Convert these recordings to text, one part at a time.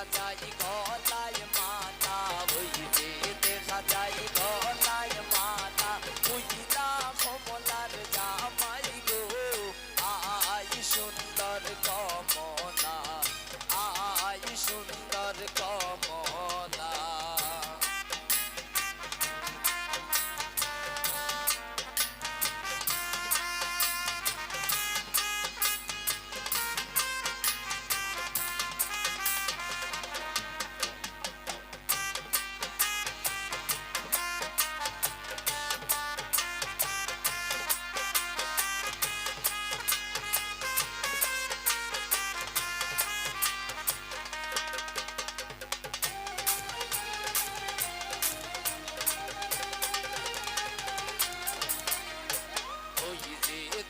দেখা যায় গলায় মাথা, ওই যে দেখা যায় গলায় মাথা, বুঝলা কমলার জামাই গো, আই সুন্দর কমলা, আই সুন্দর কমলা।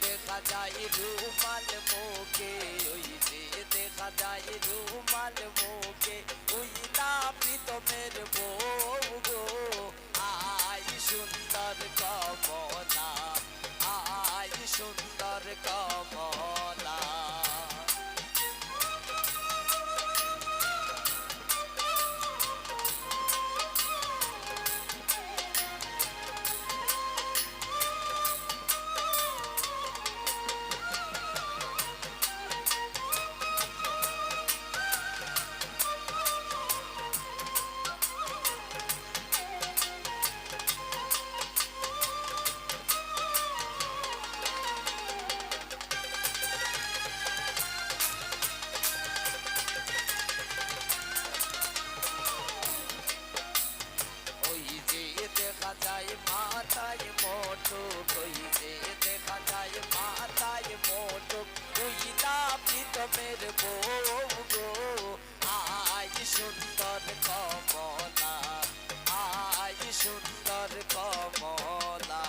দেখা যায় রুমাল মুখে, ওই যে দেখা যায় রুমাল মুখে, ওই না প্রীতমের বউ গো, আই সুন্দর কমলা, আই সুন্দর কমলা। দেখা যায় মাথায় মোটক, ওই যে দেখা যায় মাথায় মোটক, ওই না প্রীতমের বউ গো, আই সুন্দর কমলা, আই সুন্দর কমলা।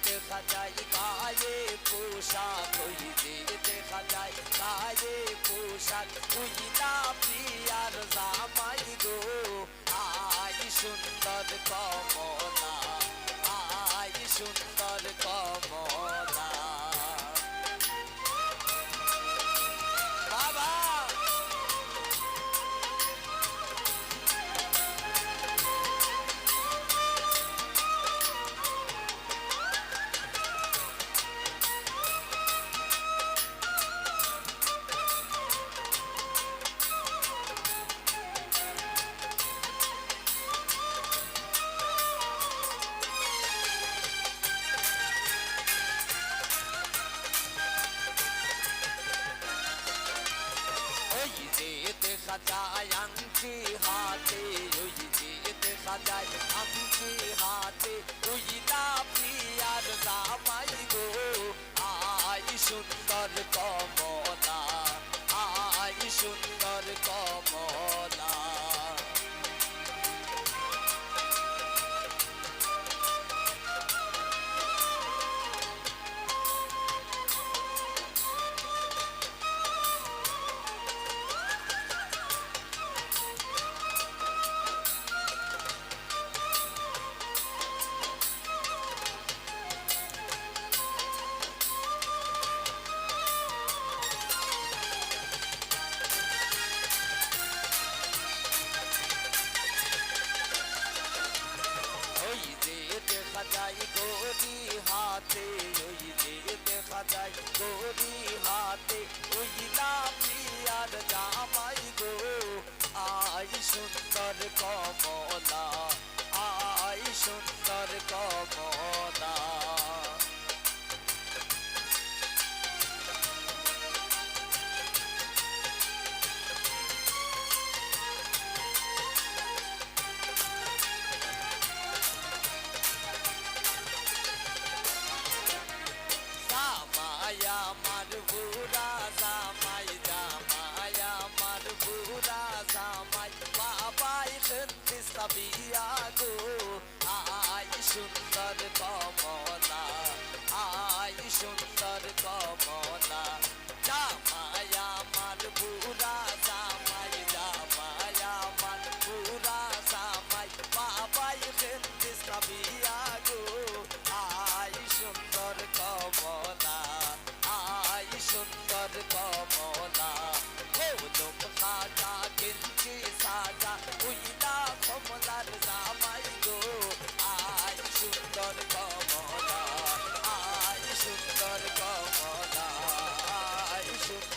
দেখা যায় গায়ে পোশাক, ওই যে দেখা যায় গায়ে পোশাক, ওই না প্রিয়ার জামাই গো, আই সুন্দর কমলা, আই সুন্দর কমলা। বাবা দেখা যায় আংটি হাতে, ওই যে দেখা যায় আংটি হাতে, ওই না প্রিয়ার জামাই গো, আই সুন্দর কমলা, আই সুন্দর কমলা। দেখা যায় গরি হাতে, ওই যে দেখা যায় গরি হাতে, ওই না প্রিয়ার জামাই গো, আই সুন্দর কমলা, আই সুন্দর কমলা। আমার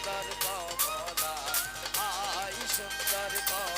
সুন্দর কমলা, হাই সুন্দর কমলা।